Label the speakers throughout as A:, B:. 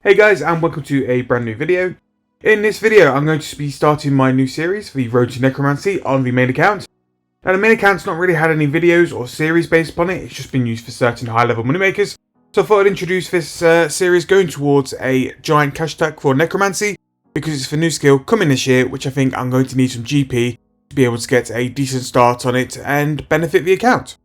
A: Hey guys, and welcome to a brand new video. In this video I'm going to be starting my new series, the Road to Necromancy, on the main account. Now the main account's not really had any videos or series based upon it, it's just been used for certain high level moneymakers. So I thought I'd introduce this series going towards a giant cash stack for Necromancy, because it's the new skill coming this year, which I think I'm going to need some GP to be able to get a decent start on it and benefit the account.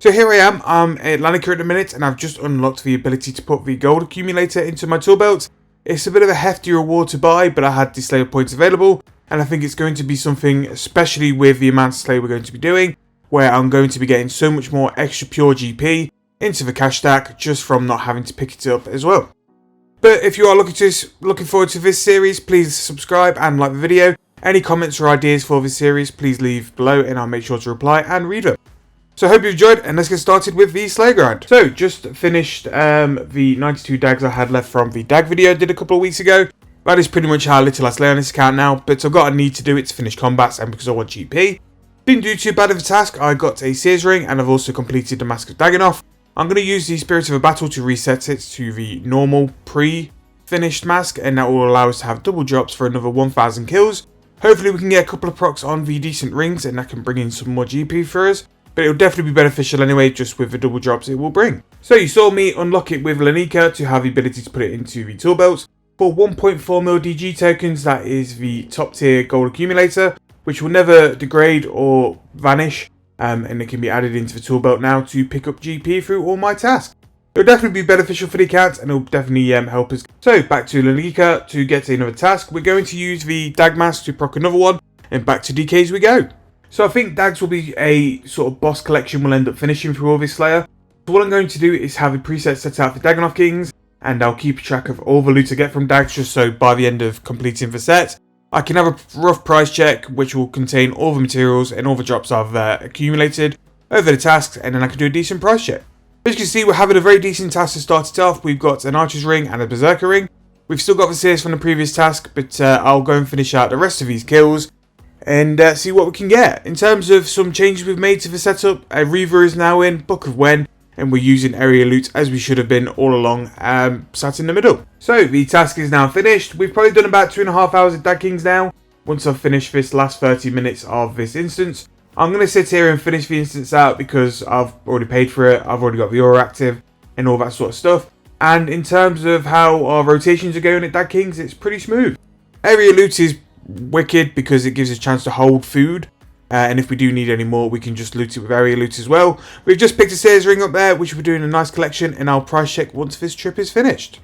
A: So here I am, I'm at Lanica at the minute, and I've just unlocked the ability to put the gold accumulator into my tool belt. It's a bit of a hefty reward to buy, but I had the Slayer points available, and I think it's going to be something, especially with the amount of Slayer we're going to be doing, where I'm going to be getting so much more extra pure GP into the cash stack just from not having to pick it up as well. But if you are looking forward to this series, please subscribe and like the video. Any comments or ideas for this series, please leave below and I'll make sure to reply and read them. So I hope you enjoyed, and let's get started with the Slayer grind. So, just finished the 92 dags I had left from the dag video I did a couple of weeks ago. That is pretty much how little I slay on this account now, but I've got a need to do it to finish combats and because I want GP. Didn't do too bad of a task. I got a Sears ring and I've also completed the Mask of Daggenoff. I'm going to use the Spirit of a Battle to reset it to the normal pre-finished mask, and that will allow us to have double drops for another 1000 kills. Hopefully we can get a couple of procs on the decent rings and that can bring in some more GP for us. But it'll definitely be beneficial anyway, just with the double drops it will bring. So you saw me unlock it with Lanica to have the ability to put it into the tool belt. For 1.4 mil DG tokens, that is the top tier gold accumulator, which will never degrade or vanish. And it can be added into the tool belt now to pick up GP through all my tasks. It'll definitely be beneficial for the account and it'll definitely help us. So back to Lanica to get another task. We're going to use the dag mask to proc another one, and back to DKs we go. So I think dags will be a sort of boss collection we'll end up finishing through all this Slayer. So what I'm going to do is have a preset set out for Daggenoff Kings, and I'll keep track of all the loot I get from dags, just so by the end of completing the set, I can have a rough price check which will contain all the materials and all the drops I've accumulated over the tasks, and then I can do a decent price check. As you can see, we're having a very decent task to start it off. We've got an Archer's Ring and a Berserker Ring. We've still got the Sears from the previous task, but I'll go and finish out the rest of these kills and see what we can get. In terms of some changes we've made to the setup, a Reaver is now in, Book of Wen, and we're using area loot as we should have been all along, sat in the middle. So the task is now finished. We've probably done about 2.5 hours of Dag Kings now. Once I've finished this last 30 minutes of this instance, I'm going to sit here and finish the instance out because I've already paid for it, I've already got the aura active and all that sort of stuff. And in terms of how our rotations are going at Dag Kings, it's pretty smooth. Area loot is wicked because it gives us a chance to hold food, and if we do need any more we can just loot it with area loot as well. We've just picked a Sears ring up there which we're doing a nice collection, and I'll price check once this trip is finished.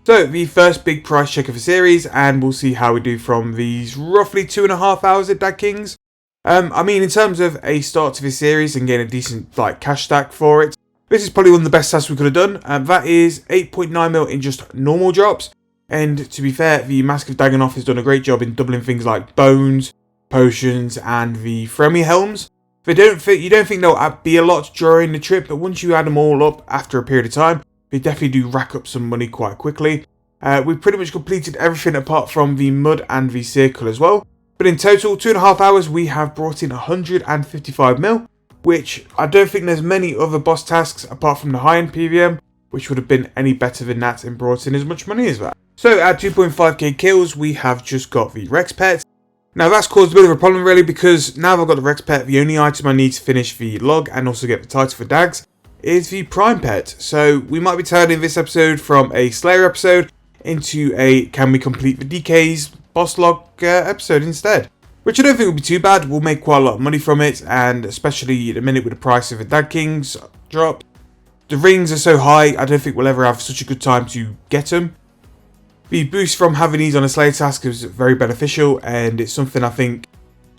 A: So the first big price check of the series, and we'll see how we do from these roughly 2.5 hours at Dag Kings. I mean, in terms of a start to this series and getting a decent cash stack for it, this is probably one of the best tasks we could have done. That is 8.9 mil in just normal drops. And to be fair, the Mask of Daggenoff has done a great job in doubling things like bones, potions, and the Fremy helms. You don't think they'll be a lot during the trip, but once you add them all up after a period of time, they definitely do rack up some money quite quickly. We've pretty much completed everything apart from the mud and the circle as well. But in total, 2.5 hours, we have brought in 155 mil, which I don't think there's many other boss tasks apart from the high-end PVM, which would have been any better than that and brought in as much money as that. So at 2.5k kills, we have just got the Rex Pet. Now that's caused a bit of a problem really, because now I've got the Rex Pet, the only item I need to finish the log and also get the title for dags is the Prime Pet. So we might be turning this episode from a Slayer episode into a can we complete the DK's boss log episode instead. Which I don't think will be too bad. We'll make quite a lot of money from it, and especially at the minute with the price of the Dag Kings drop. The rings are so high, I don't think we'll ever have such a good time to get them. The boost from having these on a Slayer task is very beneficial, and it's something I think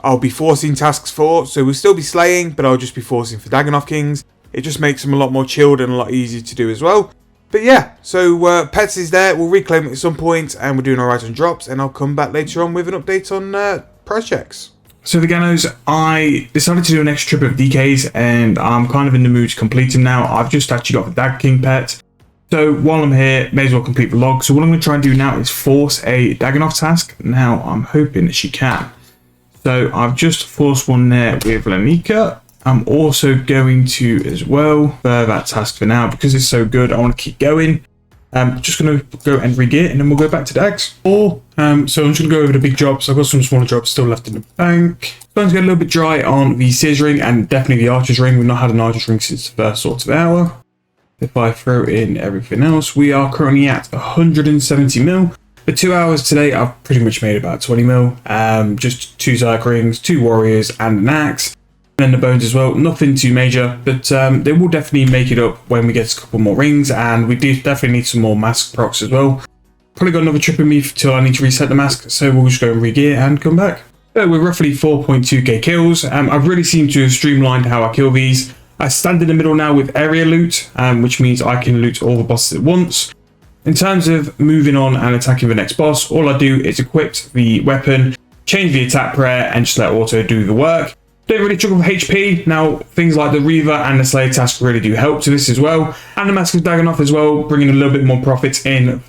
A: I'll be forcing tasks for. So we'll still be slaying, but I'll just be forcing for Daggenoff Kings. It just makes them a lot more chilled and a lot easier to do as well. But yeah, so Pets is there. We'll reclaim it at some point, and we're doing alright on drops, and I'll come back later on with an update on price checks.
B: So the Ganos, I decided to do an extra trip of DKs, and I'm kind of in the mood to complete them now. I've just actually got the Dag King pet. So while I'm here, may as well complete the log. So what I'm going to try and do now is force a Daggenoff task. Now I'm hoping that she can. So I've just forced one there with Lanica. I'm also going to as well for that task for now because it's so good. I want to keep going. Just going to go and re-gear, and then we'll go back to Dags. So I'm just going to go over the big drops. I've got some smaller drops still left in the bank. Starting to get a little bit dry on the Sears ring and definitely the Archer's ring. We've not had an Archer's ring since the first sort of hour. If I throw in everything else, we are currently at 170 mil. For 2 hours today, I've pretty much made about 20 mil. Just 2 Zerk rings, 2 warriors, and an axe. And then the bones as well. Nothing too major, but they will definitely make it up when we get a couple more rings. And we do definitely need some more mask procs as well. Probably got another trip in me till I need to reset the mask, so we'll just go and re-gear and come back. So we're roughly 4.2k kills. I've really seemed to have streamlined how I kill these. I stand in the middle now with area loot, which means I can loot all the bosses at once. In terms of moving on and attacking the next boss, all I do is equip the weapon, change the attack prayer, and just let auto do the work. Don't really struggle with HP. Now, things like the Reaver and the Slayer task really do help to this as well. And the Mask of Dagonoth as well, bringing a little bit more profits in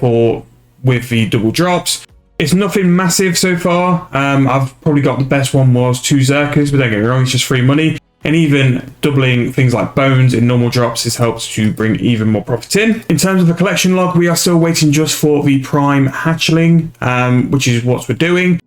B: with the double drops. It's nothing massive so far. I've probably got the best one was 2 Zerkers, but don't get me wrong, it's just free money. And even doubling things like bones in normal drops has helped to bring even more profit in. In terms of the collection log, we are still waiting just for the prime hatchling, which is what we're doing.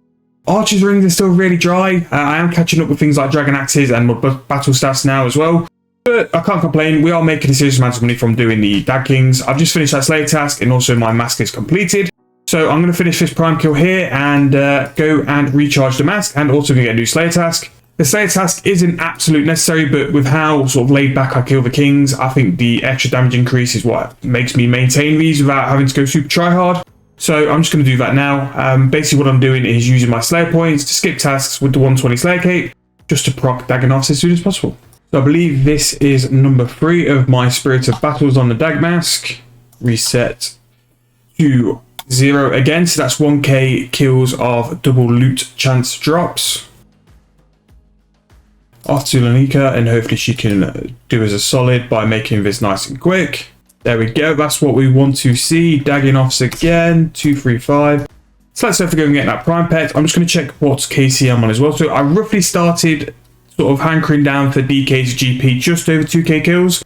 B: Archer's rings are still really dry. I am catching up with things like dragon axes and battle staffs now as well. But I can't complain. We are making a serious amount of money from doing the Dag Kings. I've just finished that Slayer task and also my mask is completed. So I'm going to finish this prime kill here and go and recharge the mask and also get a new Slayer task. The Slayer task isn't absolute necessary, but with how sort of laid back I kill the kings, I think the extra damage increase is what makes me maintain these without having to go super try hard. So I'm just going to do that now. Basically what I'm doing is using my Slayer points to skip tasks with the 120 Slayer cape, just to proc Dagonoths as soon as possible. So I believe this is number 3 of my Spirit of Battles on the Dag mask. Reset to 0 again, so that's 1k kills of double loot chance drops. Off to Lanika, and hopefully she can do us a solid by making this nice and quick. There we go, that's what we want to see. Dagonoths again, 235. So let's go and get that prime pet. I'm just going to check what KC I'm on as well. So I roughly started sort of hankering down for DK's GP just over 2k kills.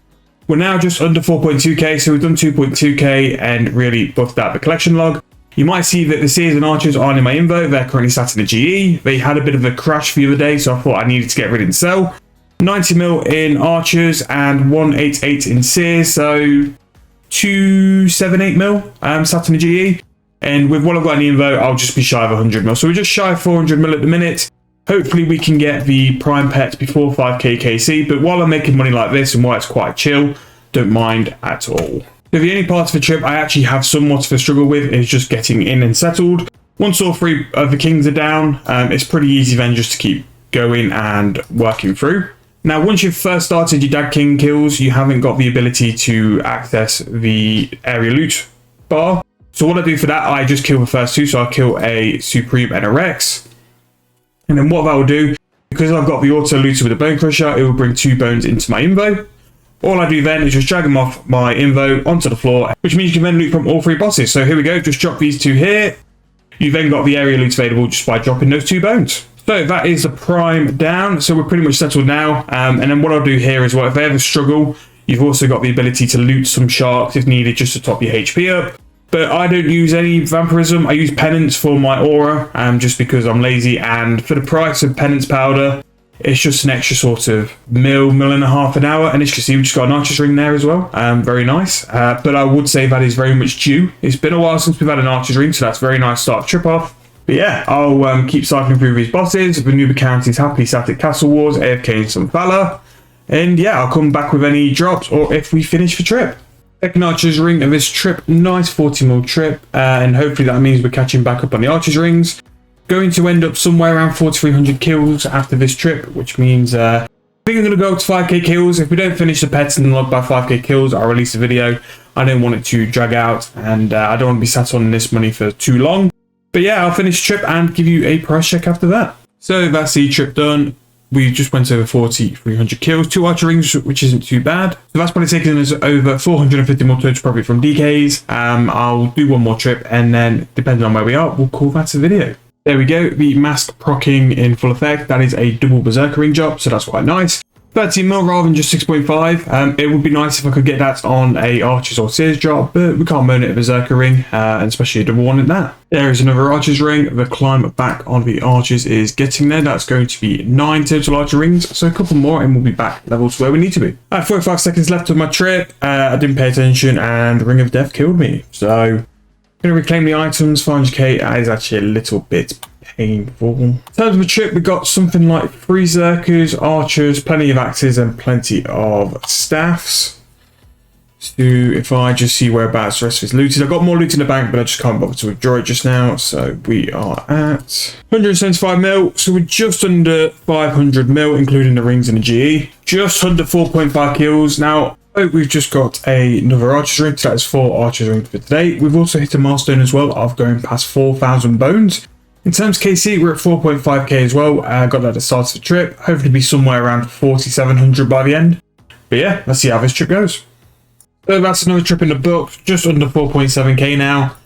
B: We're now just under 4.2k, so we've done 2.2k and really buffed out the collection log. You might see that the Seers and Archers aren't in my invo. They're currently sat in the GE. They had a bit of a crash the other day, so I thought I needed to get rid and sell. 90 mil in Archers and 188 in Seers, so 278 mil sat in the GE. And with what I've got in the invo, I'll just be shy of 100 mil. So we're just shy of 400 mil at the minute. Hopefully we can get the prime pet before 5k KC, but while I'm making money like this and while it's quite chill, don't mind at all. So the only part of the trip I actually have somewhat of a struggle with is just getting in and settled. Once all 3 of the kings are down, it's pretty easy then just to keep going and working through. Now, once you've first started your Dag King kills, you haven't got the ability to access the area loot bar. So what I do for that, I just kill the first 2. So I kill a Supreme and a Rex. And then what that will do, because I've got the auto looter with a Bone Crusher, it will bring 2 bones into my invo. All I do then is just drag them off my invo onto the floor, which means you can then loot from all 3 bosses. So here we go, just drop these 2 here. You've then got the area loot available just by dropping those 2 bones. So that is the prime down. So we're pretty much settled now. And then what I'll do here is, well, if they ever struggle, you've also got the ability to loot some sharks if needed just to top your HP up. But I don't use any vampirism. I use penance for my aura, just because I'm lazy. And for the price of penance powder, it's just an extra sort of mil and a half an hour. And as you can see, we've just got an Archer's ring there as well. Very nice. But I would say that is very much due. It's been a while since we've had an Archer's ring, so that's very nice start trip off. But yeah, I'll keep cycling through these bosses. The new counties happily sat at Castle Wars, AFK and some Valor. And yeah, I'll come back with any drops or if we finish the trip. Second Archer's ring of this trip, nice 40 mil trip, and hopefully that means we're catching back up on the Archer's rings. Going to end up somewhere around 4,300 kills after this trip, which means I think I'm going to go up to 5k kills. If we don't finish the pets and log by 5k kills, I'll release a video. I don't want it to drag out, and I don't want to be sat on this money for too long. But yeah, I'll finish the trip and give you a price check after that. So that's the trip done. We just went over 4,300 kills, 2 Archer rings, which isn't too bad. So that's probably taken us over 450 more total profit from DKs. I'll do one more trip, and then depending on where we are, we'll call that a video. There we go, the mask proccing in full effect. That is a double berserker ring drop, so that's quite nice. 13 mil rather than just 6.5. It would be nice if I could get that on a Archers or Seers drop, but we can't moan it a Berserker ring, and especially a double one at that. There is another Archers ring. The climb back on the Archers is getting there. That's going to be 9 total Archer rings, so a couple more and we'll be back level to where we need to be. I have 45 seconds left of my trip. I didn't pay attention and Ring of Death killed me, so I'm going to reclaim the items. 500k. That is actually a little bit painful. In terms of the trip, we got something like 3 Zerkers, Archers, plenty of axes and plenty of staffs. So if I just see whereabouts the rest of it's looted, I've got more loot in the bank, but I just can't bother to withdraw it just now. So we are at 175 mil, so we're just under 500 mil, including the rings and the GE. Just under 4.5 kills. Now, we've just got another Archer's ring, so that is 4 Archer's rings for today. We've also hit a milestone as well of going past 4,000 bones. In terms of KC, we're at 4.5k as well. Got that at the start of the trip. Hopefully be somewhere around 4,700 by the end. But yeah, let's see how this trip goes. So that's another trip in the book. Just under 4.7k now.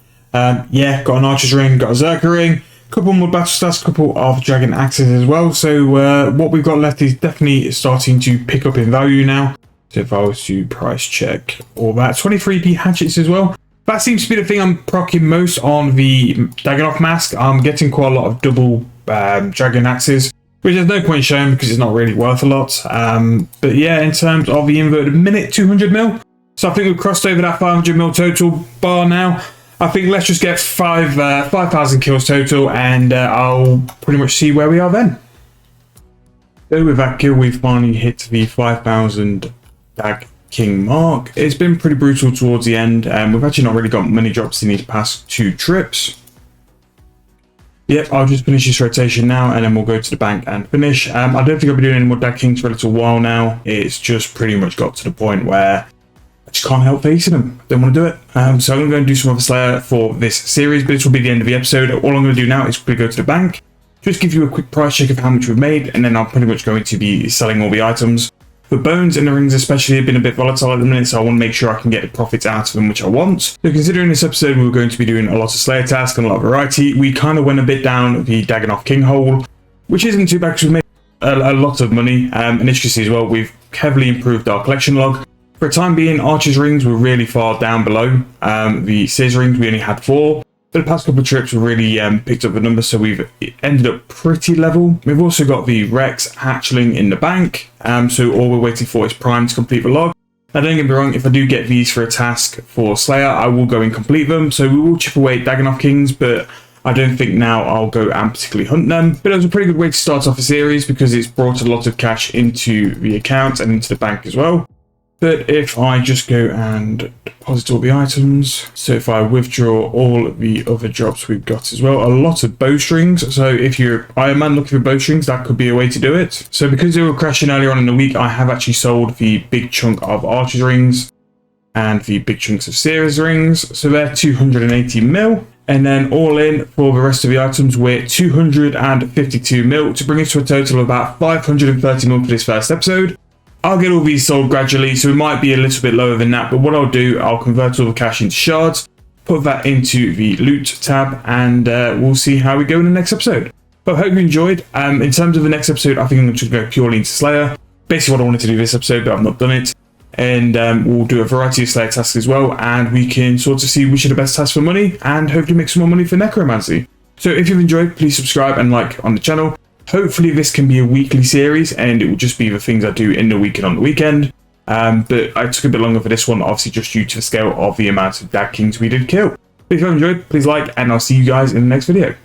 B: Yeah, got an Archer's ring, got a Zerker ring, couple more battle stats, couple of Dragon axes as well. So what we've got left is definitely starting to pick up in value now. So if I was to price check all that, 23p hatchets as well. That seems to be the thing I'm proccing most on the Daggenoff mask. I'm getting quite a lot of double Dragon axes, which there's no point showing because it's not really worth a lot. But yeah, in terms of the inverted minute, 200 mil. So I think we've crossed over that 500 mil total bar now. I think let's just get 5,000 kills total and I'll pretty much see where we are then. So with that kill, we've finally hit the 5,000 Dag King mark. It's been pretty brutal towards the end, and we've actually not really got many drops in these past 2 trips. Yep, I'll just finish this rotation now and then we'll go to the bank and finish. I don't think I'll be doing any more Dag Kings for a little while now. It's just pretty much got to the point where I just can't help facing them. Don't want to do it. So I'm going to go and do some other Slayer for this series, but this will be the end of the episode. All I'm going to do now is quickly go to the bank, just give you a quick price check of how much we've made, and then I'm pretty much going to be selling all the items. The bones and the rings especially have been a bit volatile at the minute, so I want to make sure I can get the profits out of them, which I want. So considering this episode we were going to be doing a lot of Slayer tasks and a lot of variety, we kind of went a bit down the Daggenoff King hole, which isn't too bad because we've made a lot of money. And as you can see as well, we've heavily improved our collection log. For the time being, Archer's rings were really far down below. The Seers rings, we only had 4. For the past couple of trips, we really picked up the numbers, so we've ended up pretty level. We've also got the Rex hatchling in the bank, so all we're waiting for is Prime to complete the log. Now don't get me wrong, if I do get these for a task for Slayer, I will go and complete them, so we will chip away at Daggenoff Kings, but I don't think now I'll go and particularly hunt them. But it was a pretty good way to start off a series because it's brought a lot of cash into the account and into the bank as well. But if I just go and deposit all the items, so if I withdraw all the other drops we've got as well, a lot of bowstrings. So if you're Iron Man looking for bowstrings, that could be a way to do it. So because they were crashing earlier on in the week, I have actually sold the big chunk of Archer's rings and the big chunks of Seers rings. So they're 280 mil. And then all in for the rest of the items, we're 252 mil to bring us to a total of about 530 mil for this first episode. I'll get all these sold gradually, so it might be a little bit lower than that, but what I'll do, I'll convert all the cash into shards, put that into the loot tab, and we'll see how we go in the next episode. But I hope you enjoyed. In terms of the next episode, I think I'm going to go purely into Slayer. Basically what I wanted to do this episode, but I've not done it. And we'll do a variety of Slayer tasks as well, and we can sort of see which are the best tasks for money, and hopefully make some more money for Necromancy. So if you've enjoyed, please subscribe and like on the channel. Hopefully this can be a weekly series and it will just be the things I do in the week and on the weekend. But I took a bit longer for this one, obviously just due to the scale of the amount of Dag Kings we did kill. But if you enjoyed, please like, and I'll see you guys in the next video.